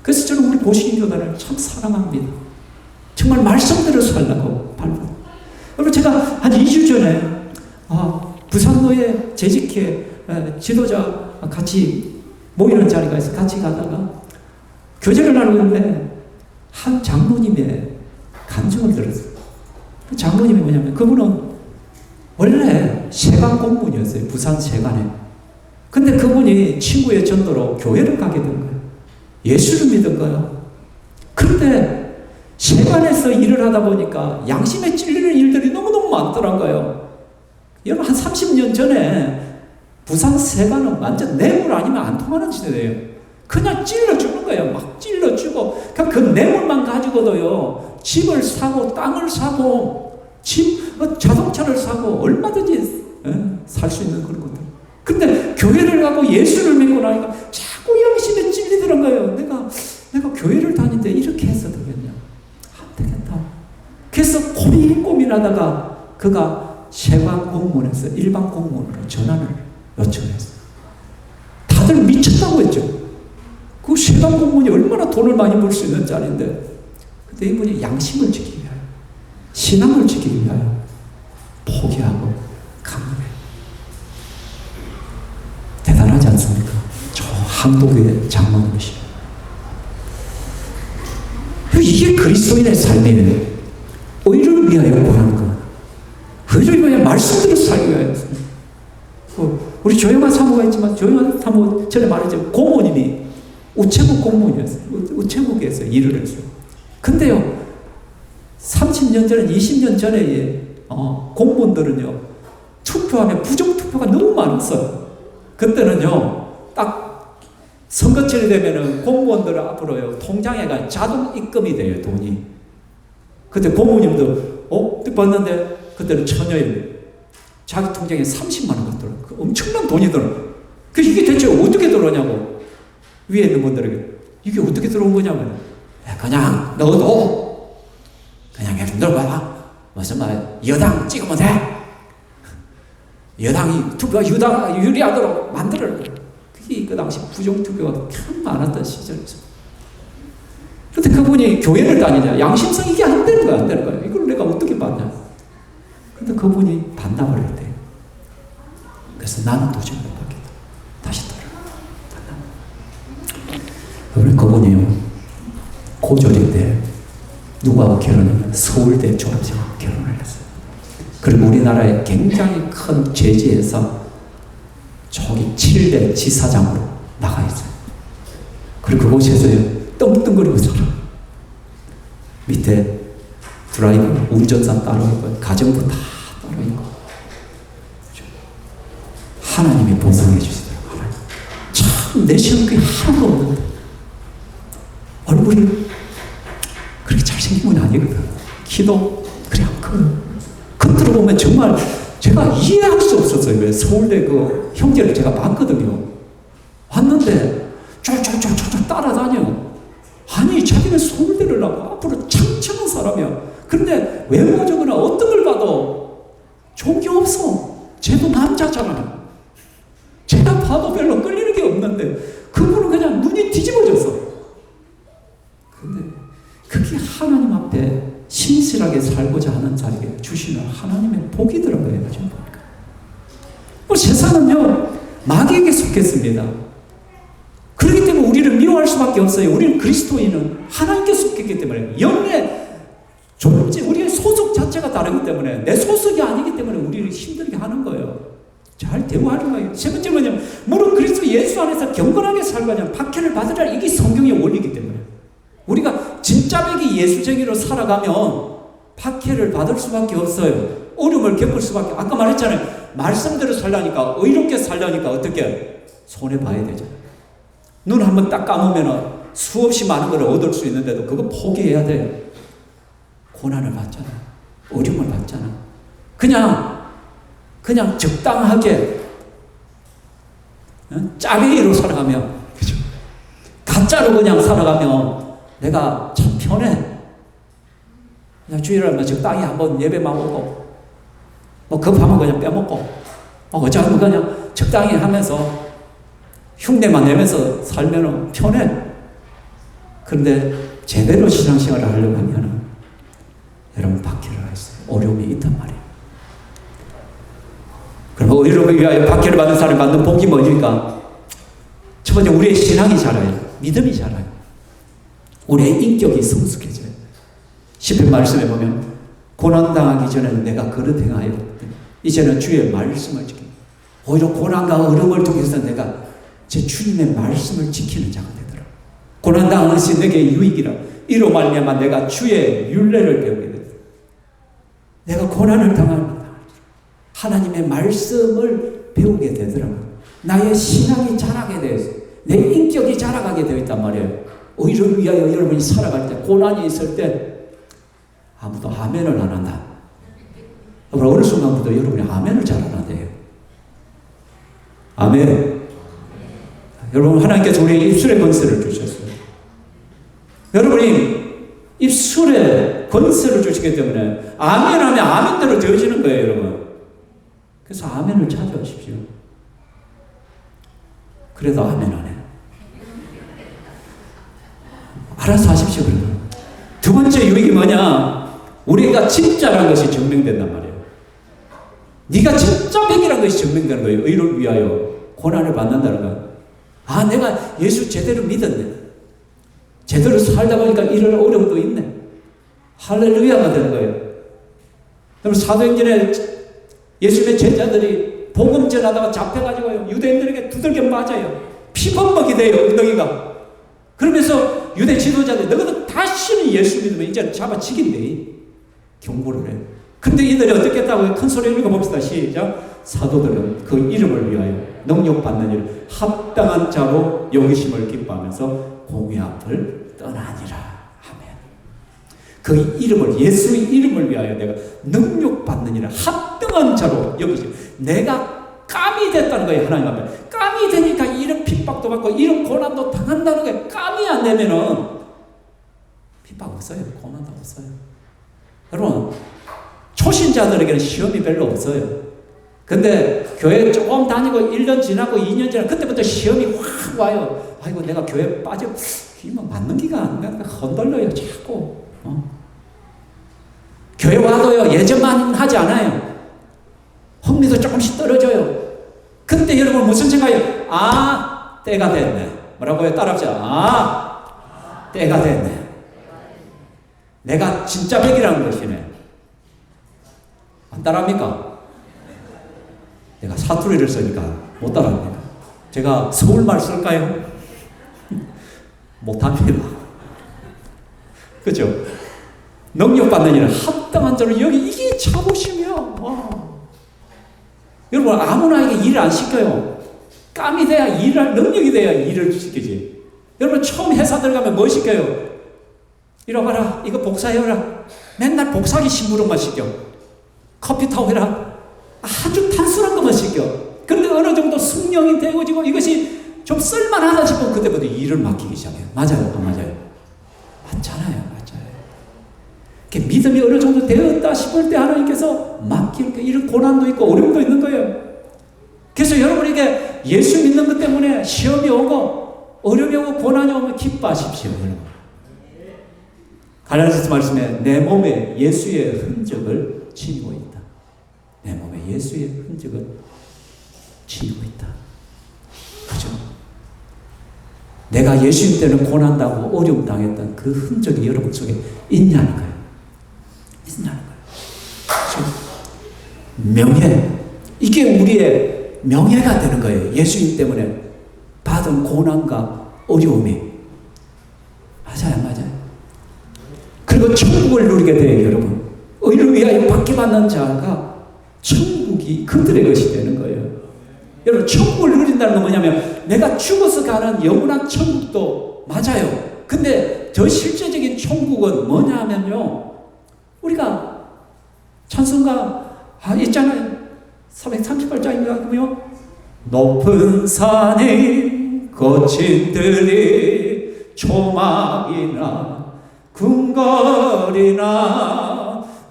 Speaker 1: 그래서 저는 우리 고신교단을 참 사랑합니다. 정말 말씀대로 살려고 발견. 여러분 제가 한 2주 전에 부산노예 재직회 지도자 같이 모이는 자리가 있어 같이 가다가 교제를 나누고 있는데 한 장로님의 간증을 들었어요. 그 장로님이 뭐냐면 그분은 원래 세관 공무원이었어요. 부산 세관에. 근데 그분이 친구의 전도로 교회를 가게 된 거예요. 예수를 믿은 거예요. 그런데 세관에서 일을 하다 보니까 양심에 찔리는 일들이 너무너무 많더라고요. 여러분 한 30년 전에 부산 세관은 완전 뇌물 아니면 안 통하는 시대예요. 그냥 찔러주는 거예요. 막 찔러주고 그 뇌물만 가지고도요 집을 사고 땅을 사고 자동차를 사고 얼마든지 살 수 있는 그런 것들. 근데 교회를 가고 예수를 믿고 나니까 자꾸 영심에 찔리더란 거예요. 내가 교회를 다니는데 이렇게 해서 되겠냐? 안 되겠다. 그래서 고민하다가 그가 세관 공무원에서 일반 공무원으로 전환을 요청했어요. 다들 미쳤다고 했죠. 그 세관 공무원이 얼마나 돈을 많이 벌 수 있는 자리인데, 근데 이분이 양심을 지키기 위하여, 신앙을 지키기 위하여 포기하고 간 거예요. 대단하지 않습니까? 저 한국의 장로님이시죠. 이게 그리스도인의 삶이에요. 의를 위하여 구하는 것. 의를 위하여 말씀대로 살기 위하여. 우리 조영환 사모가 있지만, 조영환 사모 전에 말했죠. 공무원님이 우체국 공무원이었어요. 우체국에서 일을 했어요. 근데요, 30년 전에, 20년 전에, 공무원들은요, 투표하면 부정투표가 너무 많았어요. 그때는요, 딱 선거철이 되면은 공무원들 앞으로요, 통장에가 자동 입금이 돼요, 돈이. 그때 공무원님도, 봤는데, 그때는 처녀예요. 자기 통장에 30만 원 같더라고요. 그 엄청난 돈이 들어요. 이게 대체 어떻게 들어오냐고. 위에 있는 분들에게, 이게 어떻게 들어온 거냐면, 그냥 넣어도, 그냥 해좀 들어봐. 무슨 말, 여당 찍으면 돼. 여당이 투표가 유리하도록 만들어라. 그게 그 당시 부정투표가 참 많았던 시절이죠. 그런데 그분이 교회를 다니냐. 양심상 이게 안 되는 거야, 안 되는 거야. 이걸 내가 어떻게 받냐. 그런데 그분이 반납을 했대요. 그래서 나는 도저히 못 받겠다. 다시 돌아가. 그분이요, 고졸인데 누구하고 결혼했냐면 서울대 졸업생하고 결혼을 했어요. 그리고 우리나라의 굉장히 큰 제지에서 저기 7대 지사장으로 나가 있어요. 그리고 그곳에서요 떵떵거리고 살아. 밑에 드라이버, 운전사 따로 있고 가정부 다 따로 있고. 하나님이 보상해 주시더라고요. 하나님. 참 내시는 게 하나도 없는데 얼굴이 그렇게 잘생긴 건 아니거든. 키도 그래 안 커요. 겉으로 보면 정말 제가 이해할 수 없었어요. 왜 서울대 그 형제를 제가 봤거든요. 왔는데 쫄쫄쫄쫄 따라다녀. 아니 자기는 서울대를 나고 앞으로 창창한 사람이야. 그런데 외모적으로나 어떤 걸 봐도 좋은 게 없어. 쟤도 남자잖아. 제가 봐도 별로 끌리는 게 없는데 그분은 그냥 눈이 뒤집어졌어. 근데 그게 하나님 앞에 신실하게 살고자 하는 자에게 주시는 하나님의 복이더라고요. 지금 보니까. 세상은요 마귀에게 속했습니다. 그렇기 때문에 우리를 미워할 수밖에 없어요. 우리는 그리스도인은 하나님께 속했기 때문에 영의 존재, 우리의 소속 자체가 다르기 때문에 내 소속이 아니기 때문에 우리를 힘들게 하는 거예요. 잘 대우하는 거예요. 세 번째 뭐냐면 무릇 그리스도 예수 안에서 경건하게 살고자 박해를 받으라. 이게 성경의 원리이기 때문에 우리가 진짜배기 예수쟁이로 살아가면 박해를 받을 수밖에 없어요. 어려움을 겪을 수밖에. 아까 말했잖아요. 말씀대로 살려니까, 의롭게 살려니까 어떻게 손해봐야 되잖아요. 눈 한번 딱 감으면 수없이 많은 걸 얻을 수 있는데도 그거 포기해야 돼요. 고난을 받잖아. 어려움을 받잖아. 그냥 적당하게 짜배기로 살아가면, 그죠? 가짜로 그냥 살아가면 내가 참 편해. 그냥 주일날 적당히 한번 예배만 오고, 급하면 그냥 빼먹고, 어쩌면 그냥 적당히 하면서 흉내만 내면서 살면 편해. 그런데 제대로 신앙생활을 하려고 하면 여러분 박해를 하겠어요. 어려움이 있단 말이에요. 그럼 의롭게 위하여 박해를 받는 사람이 받는 복이 뭐니까? 첫 번째 우리의 신앙이 자라요. 믿음이 자라요. 우리의 인격이 성숙해져요. 시편 말씀에 보면 고난당하기 전에는 내가 그릇 행하여 이제는 주의 말씀을 지키고, 오히려 고난과 어려움을 통해서 내가 제 주님의 말씀을 지키는 자가 되더라. 고난당하는 것이 내게 유익이라. 이로 말미암아 내가 주의 율례를 배우게 되더라. 내가 고난을 당합니다. 하나님의 말씀을 배우게 되더라고요. 나의 신앙이 자라게 되었어요. 내 인격이 자라가게 되어 있단 말이에요. 의를 위하여 여러분이 살아갈 때, 고난이 있을 때 아무도 아멘을 안 한다. 어느 순간부터 여러분이 아멘을 잘 안 한대요. 아멘. 여러분, 하나님께서 우리 입술에 권세를 주셨어요. 여러분이 입술에 권세를 주시기 때문에 아멘하면 아멘대로 되어지는 거예요, 여러분. 그래서 아멘을 찾아오십시오. 그래도 아멘 안 해요. 알아서 하십시오, 그러면. 두 번째 유익이 뭐냐? 우리가 진짜라는 것이 증명된단 말이에요. 네가 진짜 백이라는 것이 증명되는 거예요. 의를 위하여 고난을 받는다는 거. 아, 내가 예수 제대로 믿었네. 제대로 살다 보니까 이런 어려움도 있네. 할렐루야가 되는 거예요. 그럼 사도행전에 예수님의 제자들이 복음 전하다가 잡혀가지고요, 유대인들에게 두들겨 맞아요. 피범벅이 돼요, 엉덩이가. 그러면서 유대 지도자들이 너희들 다시는 예수 믿으면 이제는 잡아치긴대. 경고를 해. 근데 이들이 어떻게 했다고요? 큰 소리로 읽어봅시다. 시작. 사도들은 그 이름을 위하여 능력받는 일을 합당한 자로 여기심을 기뻐하면서 공회 앞을 떠나니라. 아멘. 그 이름을, 예수의 이름을 위하여 내가 능력받는 일을 합당한 자로 여기심. 내가 깜이 됐다는 거예요, 하나님 앞에. 깜이 되니까 이런 핍박도 받고 이런 고난도 당한다는 거예요. 깜이 안 되면은 핍박 없어요. 고난도 없어요. 여러분, 초신자들에게는 시험이 별로 없어요. 근데 교회 조금 다니고 1년 지나고 2년 지나고 그때부터 시험이 확 와요. 아이고, 내가 교회 빠져 맞는 기가 안 가니까 흔들려요, 자꾸. 교회 와도요, 예전만 하지 않아요. 흥미도 조금씩 떨어져요. 그때 여러분 무슨 생각이에요? 아, 때가 됐네. 뭐라고요? 따라합시다. 아, 때가 됐네. 내가 진짜 백이라는 것이네. 안 따라합니까? 내가 사투리를 쓰니까 못 따라합니다. 제가 서울말 쓸까요? 못합니다. 그죠? 능력받는 일은 합당한 자로 여기, 이게 자부심이야. 와. 여러분, 아무나에게 일을 안 시켜요. 깜이 돼야 일할 능력이 돼야 일을 시키지. 여러분, 처음 회사 들어가면 뭐 시켜요? 이리 와봐라, 이거 복사해라. 맨날 복사기 심부름만 시켜. 커피 타오해라. 아주 단순한 것만 시켜. 그런데 어느 정도 숙련이 되어지고 이것이 좀 쓸만하다 싶으면 그때부터 일을 맡기기 시작해요. 맞아요? 안 맞아요? 맞잖아요. 맞아요. 믿음이 어느 정도 되었다 싶을 때 하나님께서 맡기는 게, 이런 고난도 있고 어려움도 있는 거예요. 그래서 여러분에게 예수 믿는 것 때문에 시험이 오고 어려움이 오고 고난이 오면 기뻐하십시오, 여러분. 갈라디아서 말씀에 내 몸에 예수의 흔적을 지니고 있다. 내 몸에 예수의 흔적을 지니고 있다. 그죠? 내가 예수님 때는 고난당하고 어려움 당했던 그 흔적이 여러분 속에 있냐는 거예요. 있냐는 거예요. 명예. 이게 우리의 명예가 되는 거예요. 예수님 때문에 받은 고난과 어려움이. 맞아요, 맞아요. 그리고 천국을 누리게 돼요, 여러분. 의를 위하여 받기받는 자가 천국이 그들의 것이 되는 거예요. 여러분, 천국을 누린다는 건 뭐냐면 내가 죽어서 가는 영원한 천국도 맞아요. 근데 더 실제적인 천국은 뭐냐면요, 우리가 찬송가 있잖아요. 438장인가 그러면 높은 산이 거친 들이 초막이나 궁궐이나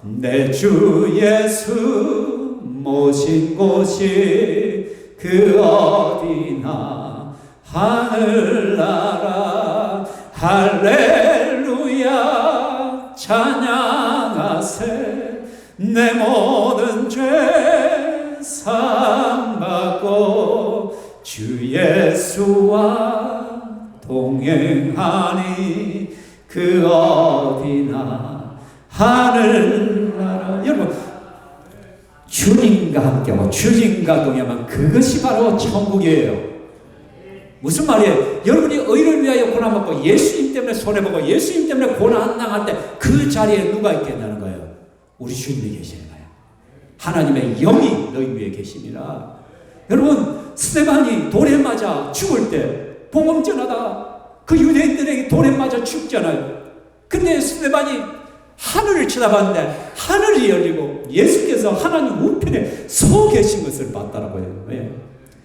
Speaker 1: 내 주 예수 모신 곳이 그 어디나 하늘나라 할렐루야 찬양하세 내 모든 죄 사함받고 주 예수와 동행하니 그 어디나 하늘나라. 여러분, 주님과 함께하고 주님과 동행하면 그것이 바로 천국이에요. 무슨 말이에요? 여러분이 의를 위하여 고난받고 예수님 때문에 손해보고 예수님 때문에 고난 당할 때 그 자리에 누가 있겠다는 거예요? 우리 주님이 계시는 거예요. 하나님의 영이 너희 위에 계십니다. 여러분, 스데반이 돌에 맞아 죽을 때 복음 전하다가 그 유대인들에게 돌에 맞아 죽잖아요. 근데 스데반이 하늘을 쳐다봤는데 하늘이 열리고 예수께서 하나님 우편에 서 계신 것을 봤다라고요.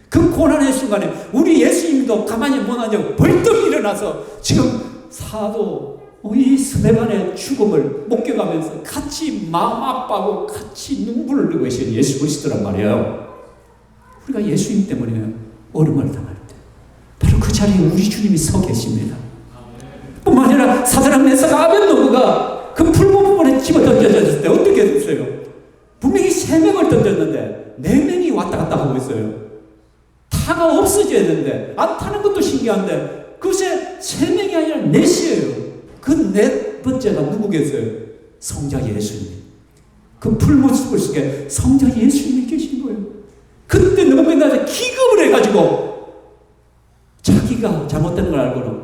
Speaker 1: 그 고난의 순간에 우리 예수님도 가만히 못 앉아 벌떡 일어나서 지금 사도 이 스데반의 죽음을 목격하면서 같이 마음 아파하고 같이 눈물을 흘리고 계신 예수 그리스도란 말이에요. 우리가 예수님 때문에 어려움을 당할 때 바로 그 자리에 우리 주님이 서 계십니다. 뿐만 아니라 사드락 메삭 아벳노고가 그 풀무불에 집어 던져졌을 때 어떻게 됐어요? 분명히 3명을 던졌는데 4명이 왔다 갔다 하고 있어요. 타가 없어져야 되는데 안 타는 것도 신기한데 그새 3명이 아니라 4이에요. 그 4번째가 누구겠어요? 성자 예수님. 그 풀무불 속에 성자 예수님이 계신 거예요. 그때 누구나 기겁을 해가지고 자기가 잘못된 걸 알고는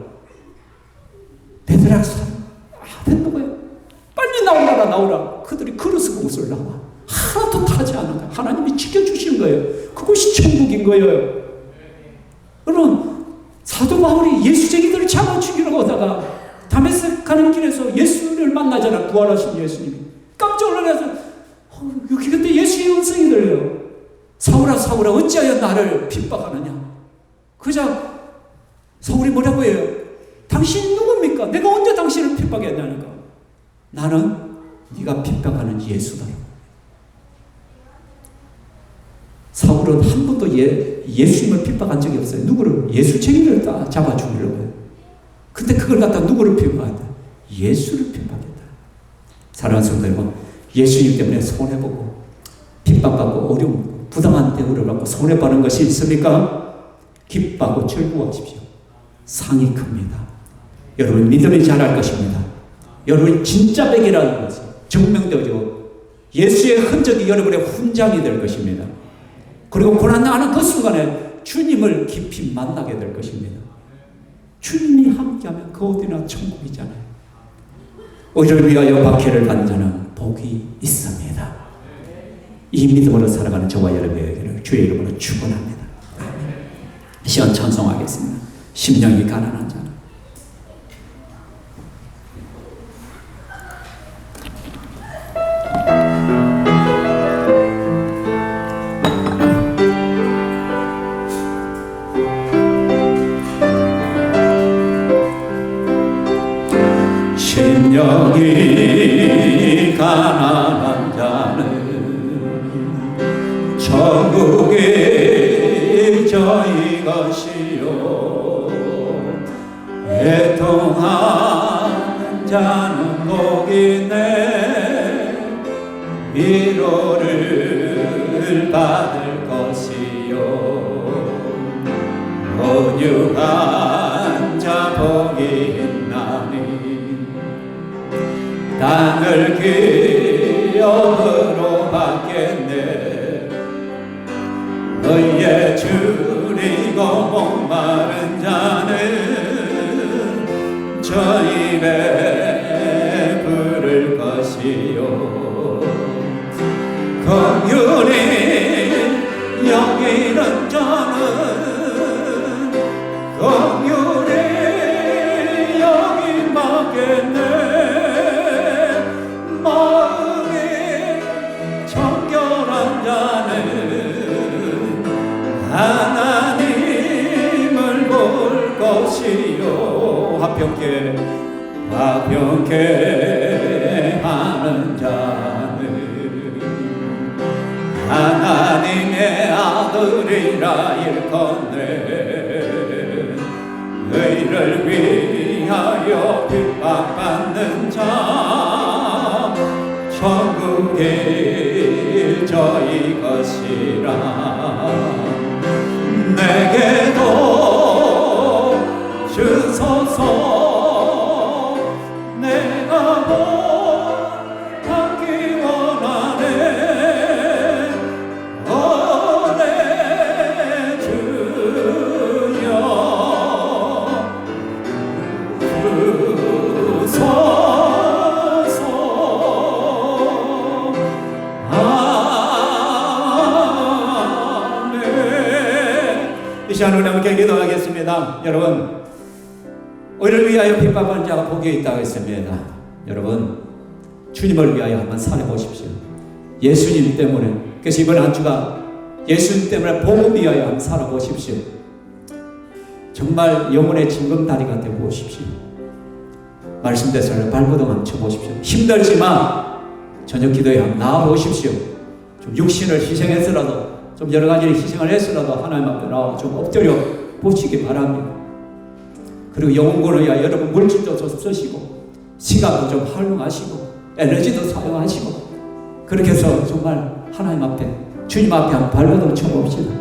Speaker 1: 베드락 아벤노고요. 빨리 나오라. 그들이 그릇을 옷을 나와. 하나도 타지 않은 거예요. 하나님이 지켜주시는 거예요. 그것이 천국인 거예요. 여러분, 사도 바울이 예수 제기들을 잡아 죽이려고 하다가 다메섹 가는 길에서 예수를 만나잖아. 부활하신 예수님이. 깜짝 놀라서 여기 그때 예수의 음성이 들려요. 사울아 사울아 어찌하여 나를 핍박하느냐. 그자 사울이 뭐라고 해요? 당신 누굽니까? 내가 언제 당신을 핍박했냐니까. 나는 네가 핍박하는 예수다. 사울은 한 번도 예수님을 핍박한 적이 없어요. 누구를? 예수 책임을 다 잡아 죽이려고 해요. 근데 그걸 갖다 누구를 핍박한다? 예수를 핍박했다. 사랑하는 성도 여러분, 예수님 때문에 손해보고 핍박받고 어려움, 부당한 대우를 받고 손해보는 것이 있습니까? 기뻐하고 즐거워하십시오. 상이 큽니다. 여러분 믿음이 자랄 것입니다. 여러분 진짜 백이라는 것이 증명되어지고 예수의 흔적이 여러분의 훈장이 될 것입니다. 그리고 고난당하는 그 순간에 주님을 깊이 만나게 될 것입니다. 주님이 함께하면 그 어디나 천국이잖아요. 의를 위하여 박해를 받는 자는 복이 있습니다. 이 믿음으로 살아가는 저와 여러분에게는 주의 이름으로 축원합니다. 시원 찬송하겠습니다. 심령이 가난한 자는 심령이 가난한 자는 천국이 저희 것이요 애통하는 자는 복이 내 위로를 받을 것이요 온유한 자 복이 있나니 땅을 기업으로 받겠네. 너희의 줄이고 목마른 자는 저 입에 부를 것이요 긍휼히 여기는 자는 긍휼히 여기 받겠네. 마음이 정결한 자는 하나님을 볼 것이요 화평케 하는 자는 하나님의 아들이라 일컫네. 의를 위하여 핍박받는 자 천국이 저희 것이라. 내게도 주소서. 내가 못하기 원하네. 오래 주여 주소서. 아멘. 이 시간 우리 함께 기도하겠습니다. 여러분, 우리를 위하여 핍박하는 자가 복이 있다고 했습니다. 여러분, 주님을 위하여 한번 살아보십시오. 예수님 때문에. 그래서 이번 한 주가 예수님 때문에 복음 위하여 한번 살아보십시오. 정말 영혼의 징검다리가 되어보십시오. 말씀대로 발버둥 한번 쳐보십시오. 힘들지만 저녁 기도에 한번 나와보십시오. 좀 육신을 희생해서라도, 좀 여러 가지를 희생을 해서라도 하나님 앞에 나와 좀 엎드려 보시기 바랍니다. 그리고 영혼을 위하여 여러분 물질도 좀 쓰시고, 시간도 좀 활용하시고, 에너지도 사용하시고, 그렇게 해서 정말 하나님 앞에, 주님 앞에 한번 발버둥 쳐봅시다.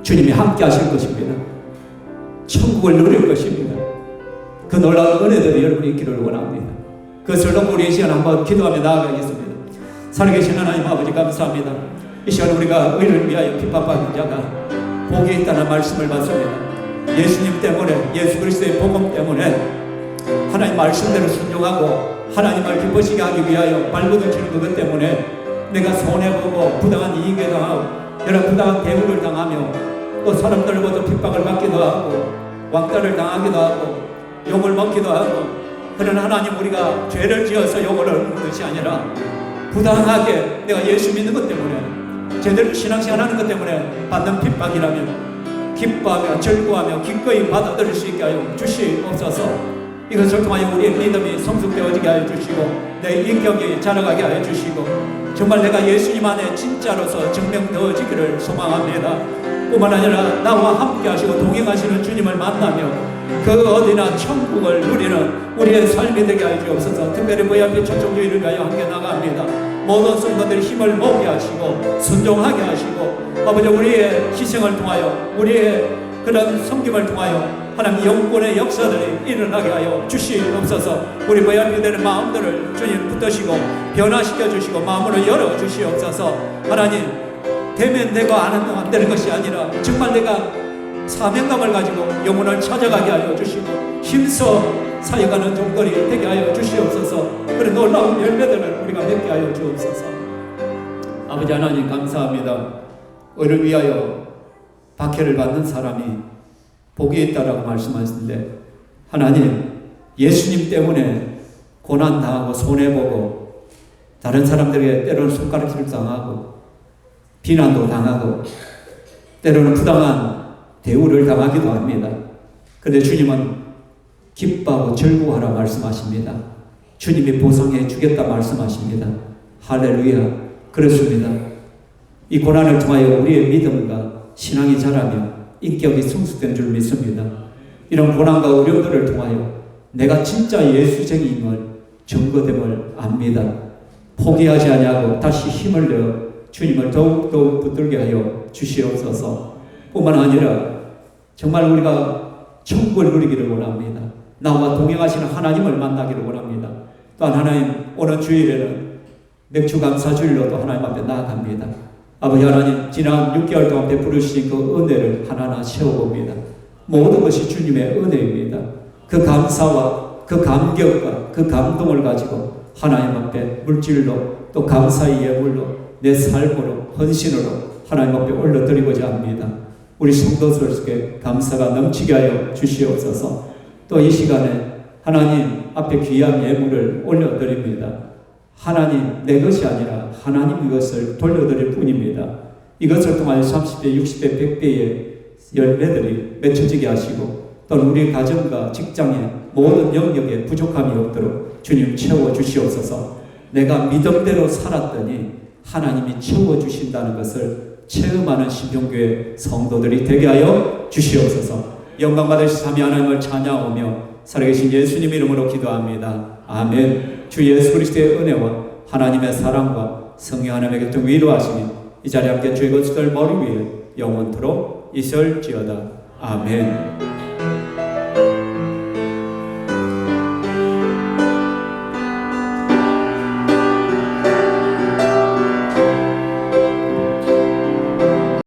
Speaker 1: 주님이 함께 하실 것입니다. 천국을 누릴 것입니다. 그 놀라운 은혜들이 여러분이 있기를 원합니다. 그것을 놓고 우리 이 시간 한번 기도하며 나아가겠습니다. 살아계신 하나님 아버지 감사합니다. 이 시간 우리가 의를 위하여 핍박받는 자가 복이 있다는 말씀을 받습니다. 예수님 때문에, 예수 그리스도의 복음 때문에 하나님 말씀대로 순종하고 하나님을 기쁘시게 하기 위하여 발버둥 치는 그것 때문에 내가 손해보고 부당한 이익에 당하고 여러 부당한 대우를 당하며 또 사람들로부터 핍박을 받기도 하고 왕따를 당하기도 하고 욕을 먹기도 하고, 그런 하나님, 우리가 죄를 지어서 욕을 얻는 것이 아니라 부당하게 내가 예수 믿는 것 때문에, 제대로 신앙생활 하는 것 때문에 받는 핍박이라면 기뻐하며 즐거워하며 기꺼이 받아들일 수 있게 하여 주시옵소서. 이것을 통하여 우리의 믿음이 성숙되어지게 하여 주시고 내 인격이 자라가게 하여 주시고, 정말 내가 예수님 안에 진짜로서 증명되어지기를 소망합니다. 뿐만 아니라 나와 함께 하시고 동행하시는 주님을 만나며 그 어디나 천국을 누리는 우리의 삶이 되게 하여 주옵소서. 특별히 VIP 초청주의를 위하여 함께 나갑니다. 모든 성도들이 힘을 모으게 하시고 순종하게 하시고, 아버지, 우리의 희생을 통하여, 우리의 그런 섬김을 통하여 하나님 영권의 역사들이 일어나게 하여 주시옵소서. 우리 VIP 되는 마음들을 주님 붙드시고 변화시켜 주시고 마음을 열어 주시옵소서. 하나님, 되면 되고 안 되는 것이 아니라 정말 내가 사명감을 가지고 영혼을 찾아가게 하여 주시고 힘써 사역하는 종들이 되게 하여 주시옵소서. 그런 놀라운 열매들을 우리가 맺게 하여 주옵소서. 아버지 하나님 감사합니다. 의를 위하여 박해를 받는 사람이 복이 있다라고 말씀하시는데, 하나님, 예수님 때문에 고난당하고 손해보고 다른 사람들에게 때로는 손가락질을 당하고 비난도 당하고 때로는 부당한 대우를 당하기도 합니다. 그런데 주님은 기뻐하고 즐거워하라 말씀하십니다. 주님이 보상해 주겠다 말씀하십니다. 할렐루야. 그렇습니다. 이 고난을 통하여 우리의 믿음과 신앙이 자라며 인격이 성숙된 줄 믿습니다. 이런 고난과 어려움들을 통하여 내가 진짜 예수쟁이임을 증거됨을 압니다. 포기하지 아니하고 다시 힘을 내어 주님을 더욱더욱 붙들게 하여 주시옵소서. 뿐만 아니라 정말 우리가 천국을 누리기를 원합니다. 나와 동행하시는 하나님을 만나기를 원합니다. 또한 하나님, 오늘 주일에는 맥주감사주일로도 하나님 앞에 나아갑니다. 아버지 하나님, 지난 6개월 동안 베풀으신 그 은혜를 하나하나 세워봅니다. 모든 것이 주님의 은혜입니다. 그 감사와 그 감격과 그 감동을 가지고 하나님 앞에 물질로 또 감사의 예물로 내 삶으로 헌신으로 하나님 앞에 올려드리고자 합니다. 우리 성도들에게 감사가 넘치게 하여 주시옵소서. 또 이 시간에 하나님 앞에 귀한 예물을 올려드립니다. 하나님, 내 것이 아니라 하나님 이것을 돌려드릴 뿐입니다. 이것을 통하여 30배, 60배, 100배의 열매들이 맺혀지게 하시고 또 우리 가정과 직장의 모든 영역에 부족함이 없도록 주님 채워주시옵소서. 내가 믿음대로 살았더니 하나님이 채워주신다는 것을 체험하는 신종교회 성도들이 되게 하여 주시옵소서. 영광 받으신 삼위 하나님을 찬양하며 살아계신 예수님 이름으로 기도합니다. 아멘. 주 예수 그리스도의 은혜와 하나님의 사랑과 성령 하나님의 교통 위로하시니 이 자리에 함께 주의 것들 머리 위에 영원토록 있을지어다. 아멘.